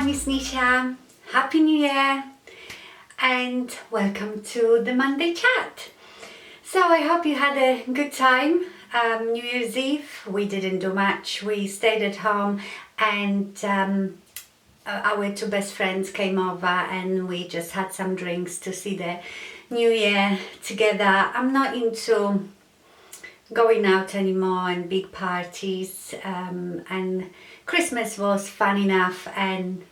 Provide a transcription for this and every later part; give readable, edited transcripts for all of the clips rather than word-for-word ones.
everyone, it's Nisha. Happy New Year and welcome to the Monday chat. So I hope you had a good time. New Year's Eve, we didn't do much. We stayed at home and our two best friends came over and we just had some drinks to see the New Year together. I'm not into going out anymore and big parties, and Christmas was fun enough and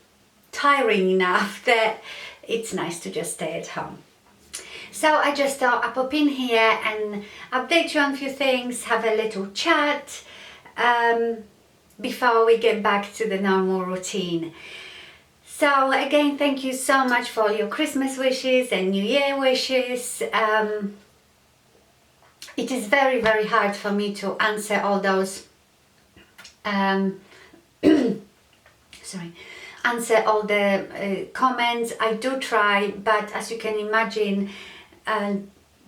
tiring enough that it's nice to just stay at home. So I just thought I'd pop in here and update you on a few things, have a little chat before we get back to the normal routine. So again, thank you so much for your Christmas wishes and New Year wishes. It is very, very hard for me to answer all those answer all the comments. I do try, but as you can imagine,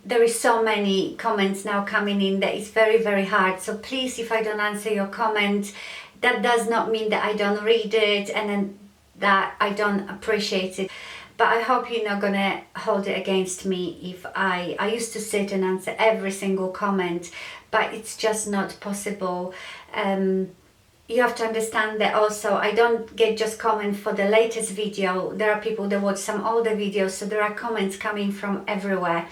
there is so many comments now coming in that it's very, very hard. So please, if I don't answer your comment, that does not mean that I don't read it and then that I don't appreciate it. But I hope you're not gonna hold it against me if I used to sit and answer every single comment, but it's just not possible. You have to understand that also I don't get just comments for the latest video. There are people that watch some older videos, so there are comments coming from everywhere.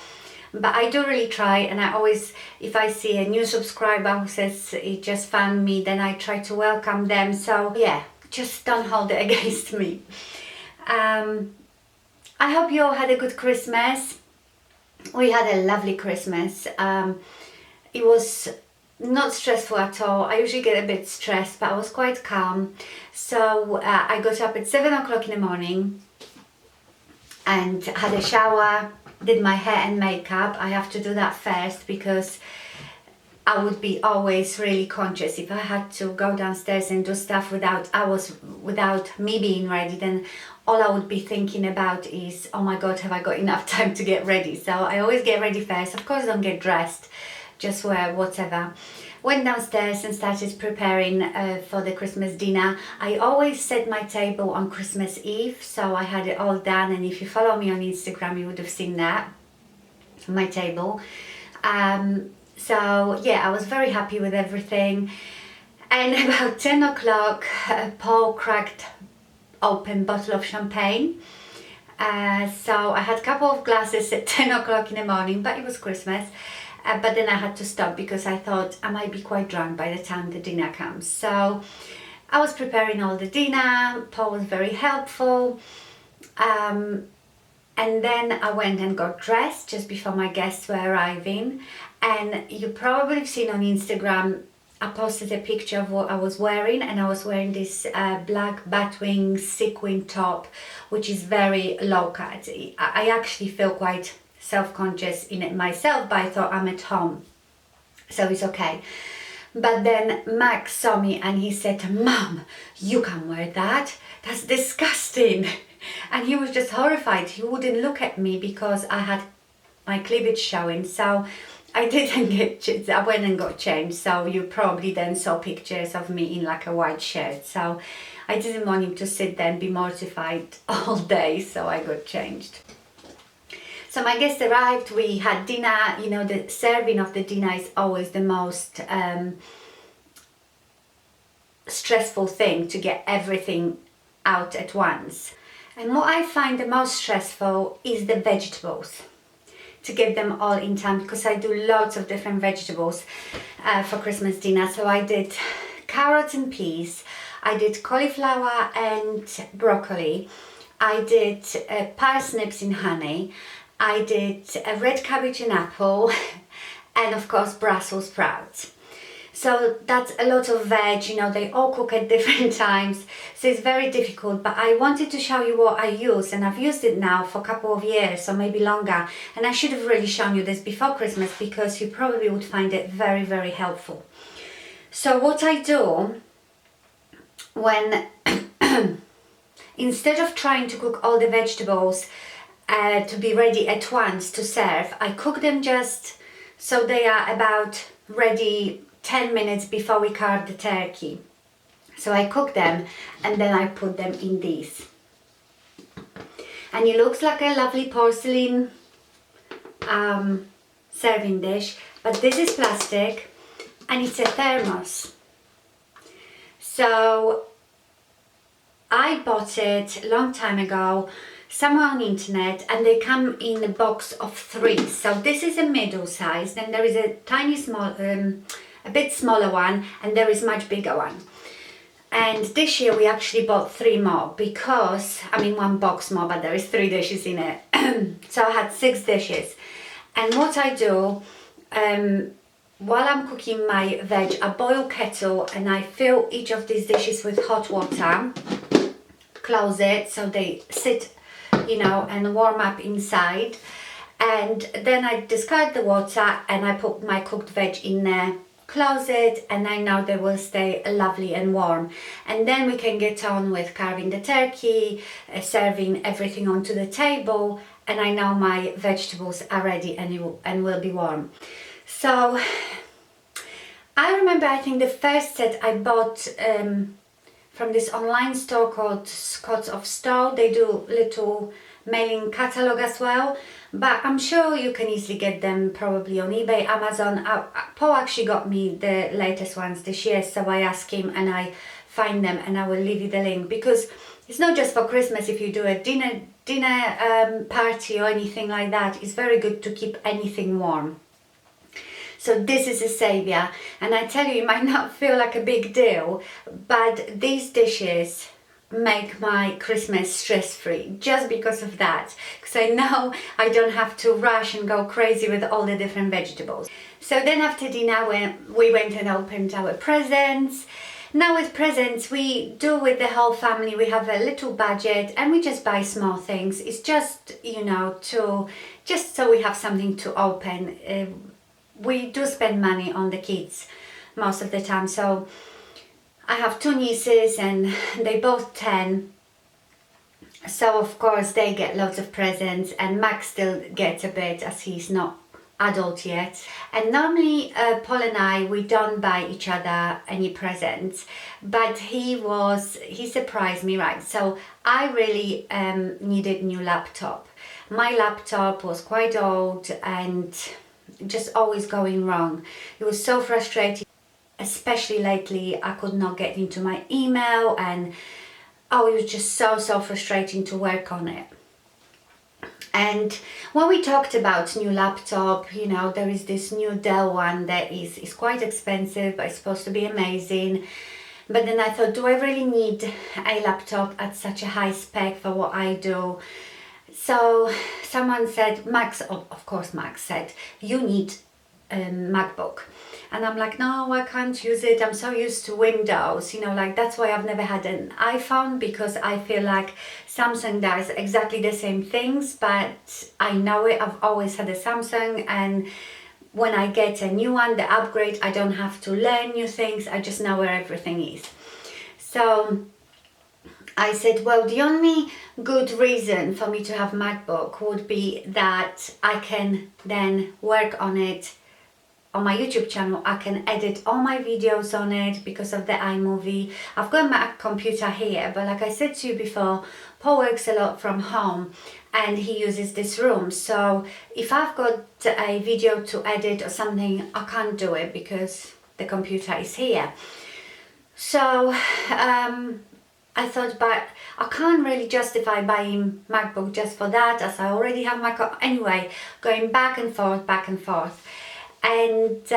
But I do really try, and I always, if I see a new subscriber who says he just found me, then I try to welcome them. So yeah, just don't hold it against me. I hope you all had a good Christmas. We had a lovely Christmas. It was not stressful at all. I usually get a bit stressed, but I was quite calm. So I got up at 7 o'clock in the morning and had a shower, did my hair and makeup. I have to do that first because I would be always really conscious if I had to go downstairs and do stuff without me being ready. Then all I would be thinking about is, oh my god, have I got enough time to get ready? So I always get ready first. Of course, don't get dressed, just wear whatever. Went downstairs and started preparing for the Christmas dinner. I always set my table on Christmas Eve, so I had it all done, and if you follow me on Instagram you would have seen that, my table. So yeah, I was very happy with everything. And about 10 o'clock Paul cracked open bottle of champagne. So I had a couple of glasses at 10 o'clock in the morning, but it was Christmas. But then I had to stop because I thought I might be quite drunk by the time the dinner comes. So I was preparing all the dinner. Paul was very helpful. And then I went and got dressed just before my guests were arriving. And you probably have seen on Instagram, I posted a picture of what I was wearing, and I was wearing this black batwing sequin top, which is very low cut. I actually feel quite self-conscious in it myself, but I thought I'm at home, so it's okay. But then Max saw me and he said, "Mom, you can't wear that. That's disgusting." And he was just horrified. He wouldn't look at me because I had my cleavage showing. So I didn't get, I went and got changed. So you probably then saw pictures of me in like a white shirt. So I didn't want him to sit there and be mortified all day. So I got changed. So my guests arrived, we had dinner. You know, the serving of the dinner is always the most stressful thing, to get everything out at once. And what I find the most stressful is the vegetables, to get them all in time, because I do lots of different vegetables for Christmas dinner. So I did carrots and peas, I did cauliflower and broccoli, I did parsnips in honey, I did a red cabbage and apple, and of course Brussels sprouts. So that's a lot of veg, you know, they all cook at different times, so it's very difficult. But I wanted to show you what I use, and I've used it now for a couple of years, or maybe longer. And I should have really shown you this before Christmas, because you probably would find it very, very helpful. So what I do when, instead of trying to cook all the vegetables to be ready at once to serve, I cook them just so they are about ready 10 minutes before we carve the turkey. So I cook them and then I put them in these. And it looks like a lovely porcelain serving dish, but this is plastic and it's a thermos. So I bought it a long time ago somewhere on the internet, and they come in a box of 3. So this is a middle size, then there is a tiny small, a bit smaller one, and there is much bigger one. And this year we actually bought 3 more because, I mean 1 box more, but there is 3 dishes in it. So I had 6 dishes. And what I do, while I'm cooking my veg, I boil kettle and I fill each of these dishes with hot water, close it so they sit, you know, and warm up inside. And then I discard the water and I put my cooked veg in there, close it, and I know they will stay lovely and warm. And then we can get on with carving the turkey, serving everything onto the table, and I know my vegetables are ready and will be warm. So I remember, I think the first set I bought from this online store called Scots of Stow. They do little mailing catalogue as well, but I'm sure you can easily get them probably on eBay, Amazon. Paul actually got me the latest ones this year, so I asked him and I find them, and I will leave you the link, because it's not just for Christmas. If you do a dinner party or anything like that, it's very good to keep anything warm. So this is a saviour, and I tell you, it might not feel like a big deal, but these dishes make my Christmas stress-free just because of that, because I know I don't have to rush and go crazy with all the different vegetables. So then after dinner we went and opened our presents. Now with presents, we do with the whole family, we have a little budget and we just buy small things. It's just, you know, just so we have something to open. We do spend money on the kids most of the time. So I have 2 nieces and they both 10. So of course they get lots of presents, and Max still gets a bit as he's not adult yet. And normally Paul and I, we don't buy each other any presents, but he surprised me, right? So I really needed new laptop. My laptop was quite old and just always going wrong. It was so frustrating, especially lately. I could not get into my email, and it was just so frustrating to work on it. And when we talked about new laptop, you know, there is this new Dell one that is quite expensive, but it's supposed to be amazing. But then I thought, do I really need a laptop at such a high spec for what I do? So someone said, Max, of course Max said, you need a MacBook. And I'm like, no, I can't use it. I'm so used to Windows, you know, like that's why I've never had an iPhone, because I feel like Samsung does exactly the same things, but I know it. I've always had a Samsung, and when I get a new one, the upgrade, I don't have to learn new things. I just know where everything is. So I said, well, the only good reason for me to have MacBook would be that I can then work on it on my YouTube channel. I can edit all my videos on it because of the iMovie. I've got a Mac computer here, but like I said to you before, Paul works a lot from home and he uses this room. So if I've got a video to edit or something, I can't do it because the computer is here. So I thought, but I can't really justify buying MacBook just for that, as I already have my anyway, going back and forth. And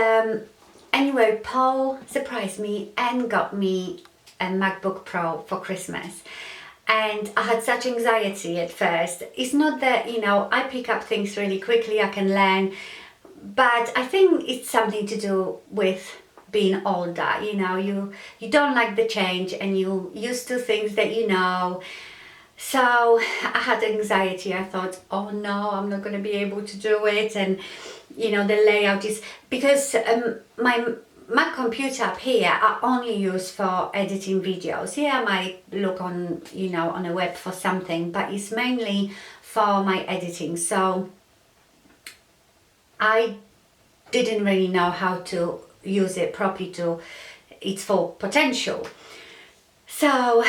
anyway, Paul surprised me and got me a MacBook Pro for Christmas. And I had such anxiety at first. It's not that, you know, I pick up things really quickly, I can learn, but I think it's something to do with being older. You know, you don't like the change and you used to things that you know. So I had anxiety. I thought, oh no, I'm not going to be able to do it. And you know, the layout is, because my Mac computer up here I only use for editing videos. Yeah, I might look on, you know, on a web for something, but it's mainly for my editing. So I didn't really know how to use it properly to its full potential. So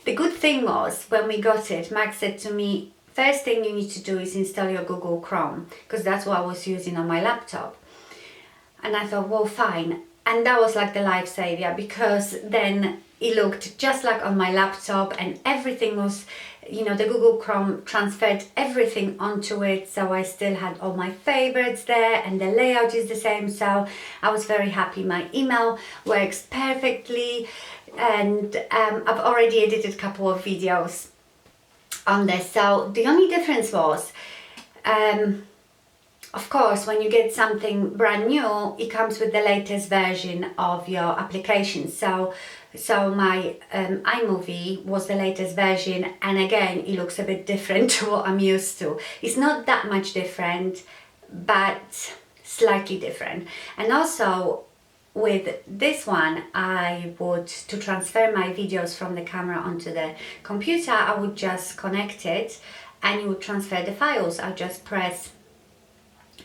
the good thing was when we got it, Max said to me, first thing you need to do is install your Google Chrome, because that's what I was using on my laptop. And I thought, well, fine. And that was like the lifesaver, because then it looked just like on my laptop and everything was, you know, the Google Chrome transferred everything onto it. So I still had all my favorites there and the layout is the same. So I was very happy. My email works perfectly, and I've already edited a couple of videos on this. So the only difference was, of course, when you get something brand new, it comes with the latest version of your application. So my iMovie was the latest version, and again, it looks a bit different to what I'm used to. It's not that much different, but slightly different. And also with this one, to transfer my videos from the camera onto the computer, I would just connect it and it would transfer the files. I'll just press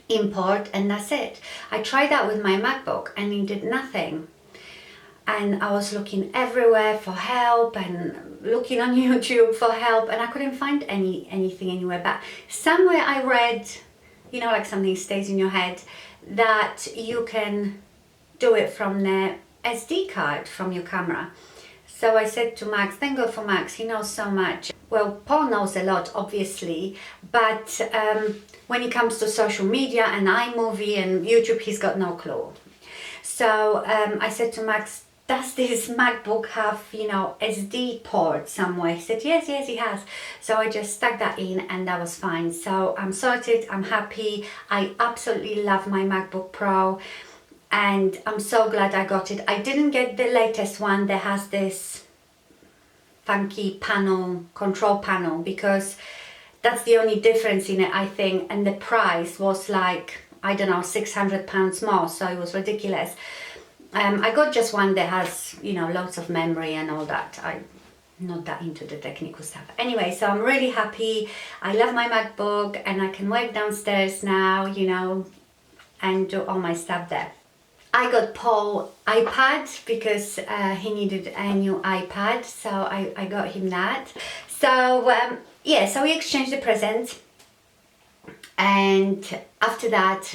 import and that's it. I tried that with my MacBook and it did nothing. And I was looking everywhere for help and looking on YouTube for help, and I couldn't find anything anywhere. But somewhere I read, you know, like something stays in your head, that you can do it from the SD card from your camera. So I said to Max, thank God for Max, he knows so much. Well, Paul knows a lot, obviously, but when it comes to social media and iMovie and YouTube, he's got no clue. So I said to Max, does this MacBook have, you know, SD port somewhere? He said, yes, he has. So I just stuck that in and that was fine. So I'm sorted, I'm happy. I absolutely love my MacBook Pro and I'm so glad I got it. I didn't get the latest one that has this funky panel, control panel, because that's the only difference in it, I think. And the price was like, I don't know, £600 more, so it was ridiculous. I got just one that has, you know, lots of memory and all that. I'm not that into the technical stuff. Anyway, so I'm really happy. I love my MacBook and I can work downstairs now, you know, and do all my stuff there. I got Paul iPad because he needed a new iPad, so I got him that. So yeah, so we exchanged the presents, and after that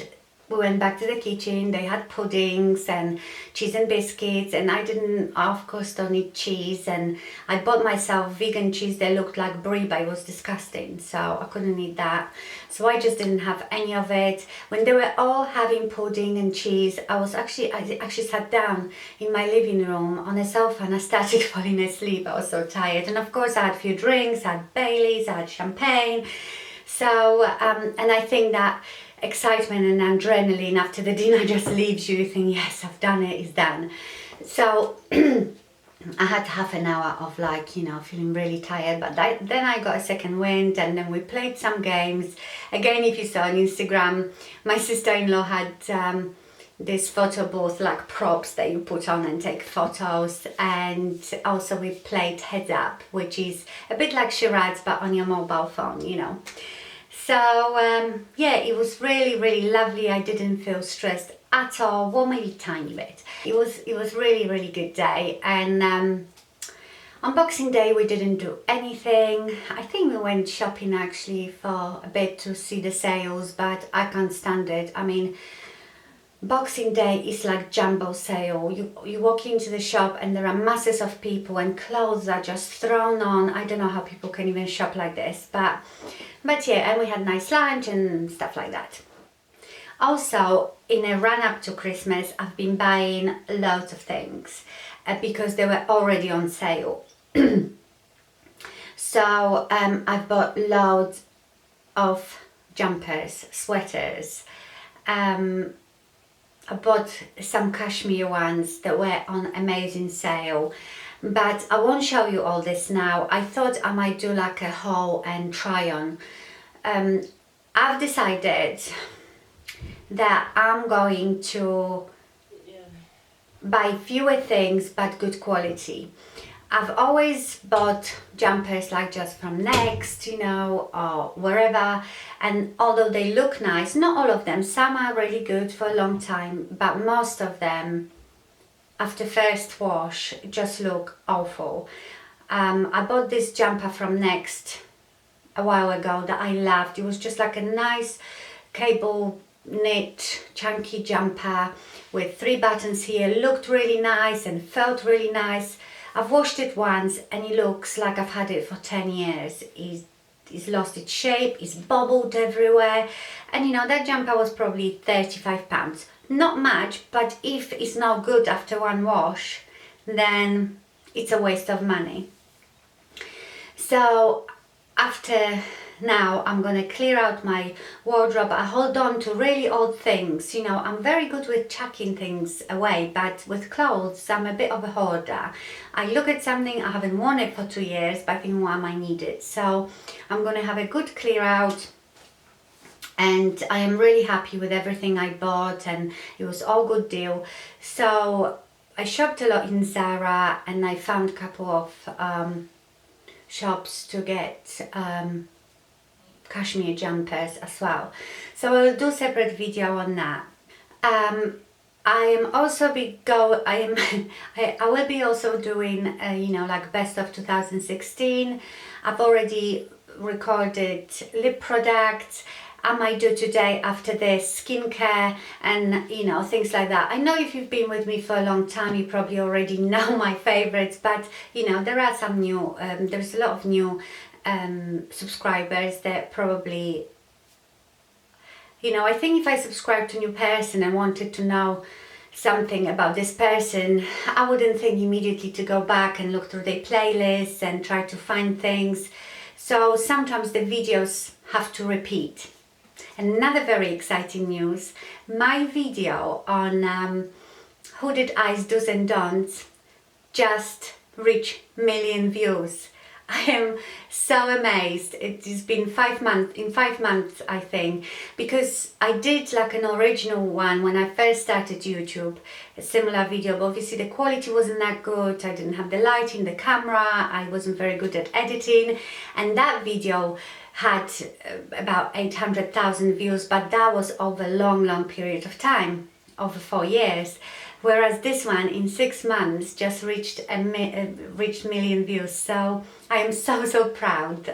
we went back to the kitchen. They had puddings and cheese and biscuits, and I didn't, of course, don't eat cheese, and I bought myself vegan cheese that looked like brie, but it was disgusting, so I couldn't eat that. So I just didn't have any of it. When they were all having pudding and cheese, I actually sat down in my living room on a sofa and I started falling asleep. I was so tired. And of course I had a few drinks, I had Baileys, I had champagne. So, and I think that excitement and adrenaline after the dinner just leaves you. You think, yes, I've done it, it's done. So I had half an hour of, like, you know, feeling really tired, but then I got a second wind and then we played some games. Again, if you saw on Instagram, my sister-in-law had this photo booth, like props that you put on and take photos, and also we played Heads Up, which is a bit like charades but on your mobile phone, you know. So yeah, it was really lovely. I didn't feel stressed at all, well, maybe a tiny bit. It was really good day. And on Boxing Day we didn't do anything. I think we went shopping actually for a bit to see the sales, but I can't stand it. I mean, Boxing Day is like jumbo sale. You walk into the shop and there are masses of people and clothes are just thrown on. I don't know how people can even shop like this, but yeah, and we had nice lunch and stuff like that. Also, in a run up to Christmas, I've been buying loads of things because they were already on sale. So I've bought loads of jumpers, sweaters. I bought some cashmere ones that were on amazing sale, but I won't show you all this now. I thought I might do like a haul and try on. I've decided that I'm going to buy fewer things but good quality. I've always bought jumpers like just from Next, you know, or wherever, and although they look nice, not all of them, some are really good for a long time, but most of them after first wash just look awful. I bought this jumper from Next a while ago that I loved. It was just like a nice cable knit chunky jumper with 3 buttons here. Looked really nice and felt really nice. I've washed it once and it looks like I've had it for 10 years. It's lost its shape, it's bubbled everywhere, and you know, that jumper was probably £35. Not much, but if it's not good after one wash, then it's a waste of money. So after now, I'm gonna clear out my wardrobe. I hold on to really old things. You know, I'm very good with chucking things away, but with clothes, I'm a bit of a hoarder. I look at something, I haven't worn it for 2 years, but I think, well, I might need it. So I'm gonna have a good clear out, and I am really happy with everything I bought, and it was all good deal. So I shopped a lot in Zara, and I found a couple of shops to get cashmere jumpers as well, so I'll do a separate video on that. I am also I will be also doing you know, like best of 2016. I've already recorded lip products. I might do today after this skincare and you know, things like that. I know if you've been with me for a long time, you probably already know my favorites, but you know, there are some new there's a lot of new subscribers that probably, you know, I think if I subscribed to a new person and wanted to know something about this person, I wouldn't think immediately to go back and look through their playlists and try to find things. So sometimes the videos have to repeat. Another very exciting news, my video on hooded eyes do's and don'ts just reached 1 million views. I am so amazed. It has been 5 months, in 5 months I think, because I did like an original one when I first started YouTube, a similar video, but obviously the quality wasn't that good. I didn't have the lighting, the camera, I wasn't very good at editing, and that video had about 800,000 views, but that was over a long period of time, over 4 years. Whereas this one in 6 months just reached reached 1 million views. So I am so proud.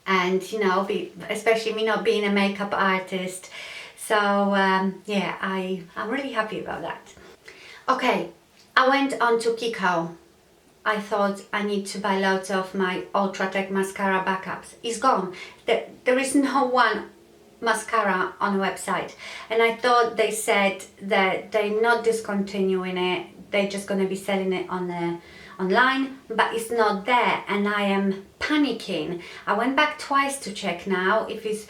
And you know, especially me not being a makeup artist. So yeah, I'm really happy about that. Okay, I went on to Kiko. I thought I need to buy loads of my Ultratech mascara backups. It's gone. There is no one mascara on the website, and I thought they said that they're not discontinuing it, they're just going to be selling it on the online, but it's not there, and I am panicking. I went back twice to check now if it's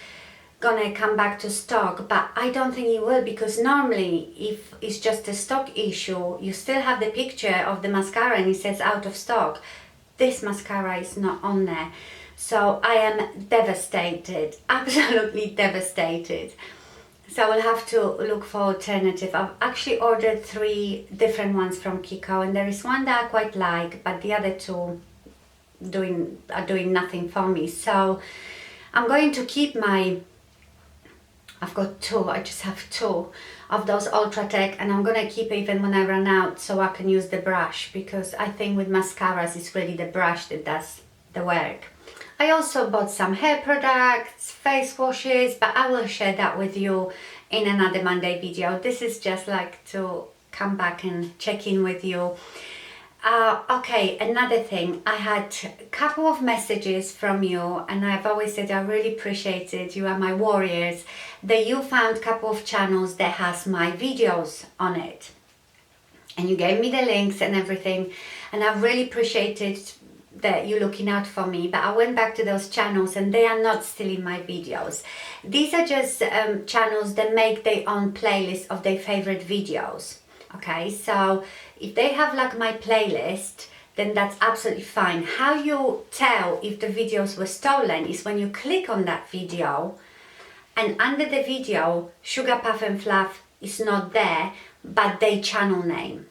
gonna come back to stock, but I don't think it will, because normally if it's just a stock issue, you still have the picture of the mascara and it says out of stock. This mascara is not on there. So I am devastated, absolutely devastated. So I'll have to look for alternative. I've actually ordered 3 different ones from Kiko, and there is one that I quite like, but the other 2 are doing nothing for me. So I'm going to keep my, I've got 2, I just have 2 of those Ultratech, and I'm gonna keep it even when I run out so I can use the brush, because I think with mascaras it's really the brush that does the work. I also bought some hair products, face washes, but I will share that with you in another Monday video. This is just like to come back and check in with you. Okay, another thing, I had a couple of messages from you, and I've always said I really appreciate it, you are my warriors, that you found a couple of channels that has my videos on it. And you gave me the links and everything, and I really appreciated that you're looking out for me. But I went back to those channels and they are not still in my videos. These are just channels that make their own playlist of their favorite videos. Okay, so if they have like my playlist, then that's absolutely fine. How you tell if the videos were stolen is when you click on that video, and under the video Sugar Puff and Fluff is not there, but their channel name.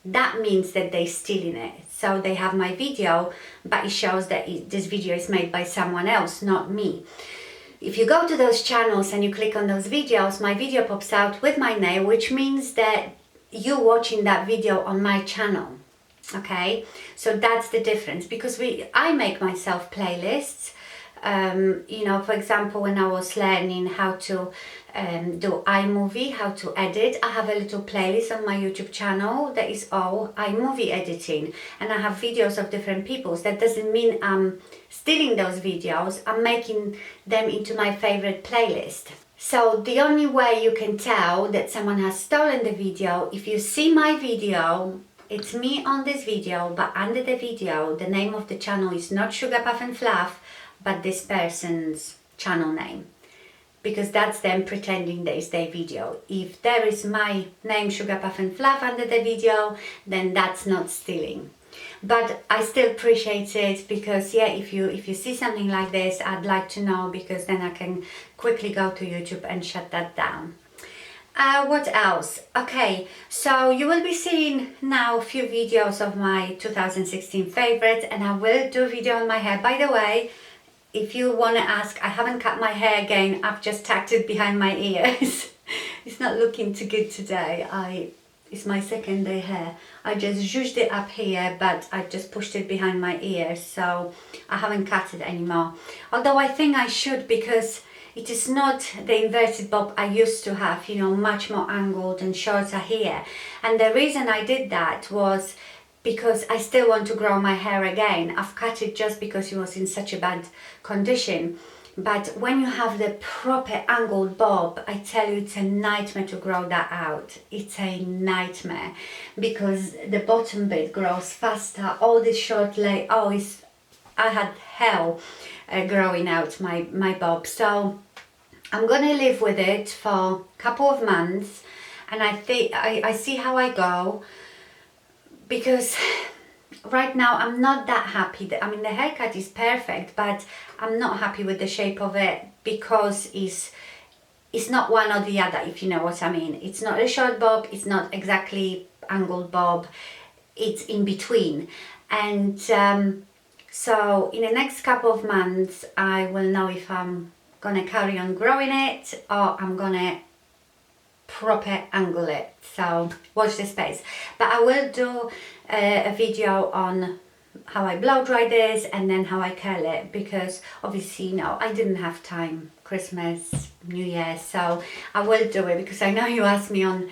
That means that they're stealing it. So they have my video, but it shows that this video is made by someone else, not me. If you go to those channels and you click on those videos, my video pops out with my name, which means that you watching that video on my channel. Okay, so that's the difference, because I make myself playlists. You know, for example, when I was learning how to do iMovie, how to edit, I have a little playlist on my YouTube channel that is all iMovie editing, and I have videos of different people's. That doesn't mean I'm stealing those videos, I'm making them into my favorite playlist. So the only way you can tell that someone has stolen the video, if you see my video, it's me on this video, but under the video, the name of the channel is not Sugar Puff and Fluff, but this person's channel name. Because that's them pretending that it's their video. If there is my name, Sugar Puff and Fluff, under the video, then that's not stealing. But I still appreciate it, because yeah, if you see something like this, I'd like to know, because then I can quickly go to YouTube and shut that down. What else? Okay, so you will be seeing now a few videos of my 2016 favorites, and I will do a video on my hair. By the way, if you want to ask, I haven't cut my hair again, I've just tucked it behind my ears. It's not looking too good today. It's my second day hair. I just zhuzhed it up here, but I just pushed it behind my ears, so I haven't cut it anymore. Although I think I should, because it is not the inverted bob I used to have, you know, much more angled and shorter here. And the reason I did that was because I still want to grow my hair again. I've cut it just because it was in such a bad condition. But when you have the proper angled bob, I tell you, it's a nightmare to grow that out. It's a nightmare, because the bottom bit grows faster. All this short I had hell growing out my bob. So I'm gonna live with it for a couple of months, and I see how I go, because right now I'm not that happy. I mean, the haircut is perfect, but I'm not happy with the shape of it, because it's not one or the other, if you know what I mean. It's not a short bob, it's not exactly angled bob, it's in between. And so in the next couple of months I will know if I'm gonna carry on growing it or I'm gonna proper angle it. So watch this space. But I will do a video on how I blow dry this and then how I curl it, because obviously, you know, I didn't have time, Christmas, New Year, so I will do it, because I know you ask me on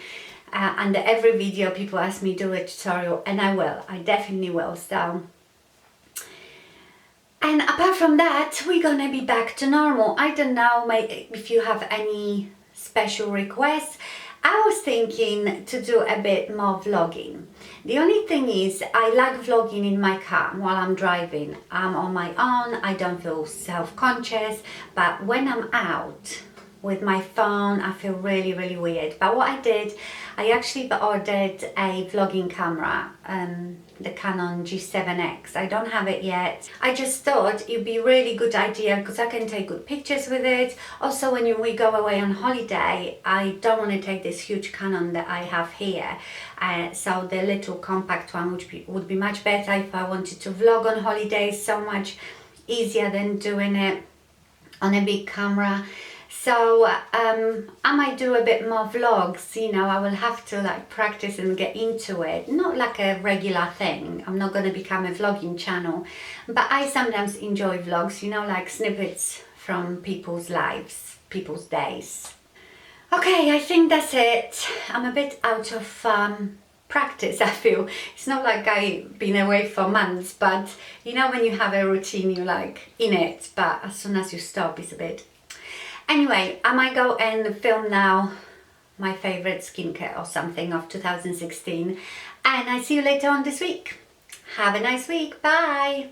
under every video, people ask me to do a tutorial, and I definitely will. So, and apart from that, we're gonna be back to normal. I don't know if you have any special requests. I was thinking to do a bit more vlogging. The only thing is, I like vlogging in my car while I'm driving. I'm on my own, I don't feel self-conscious, but when I'm out with my phone, I feel really, really weird. But what I did, I actually ordered a vlogging camera, the Canon G7X. I don't have it yet. I just thought it'd be a really good idea, because I can take good pictures with it. Also, when we go away on holiday, I don't want to take this huge Canon that I have here. So the little compact one would be much better if I wanted to vlog on holidays. So much easier than doing it on a big camera. So I might do a bit more vlogs, you know. I will have to like practice and get into it. Not like a regular thing. I'm not going to become a vlogging channel. But I sometimes enjoy vlogs, you know, like snippets from people's lives, people's days. Okay, I think that's it. I'm a bit out of practice, I feel. It's not like I've been away for months, but you know, when you have a routine, you're like in it. But as soon as you stop, it's a bit... Anyway, I might go and film now my favorite skincare or something of 2016, and I see you later on this week. Have a nice week. Bye.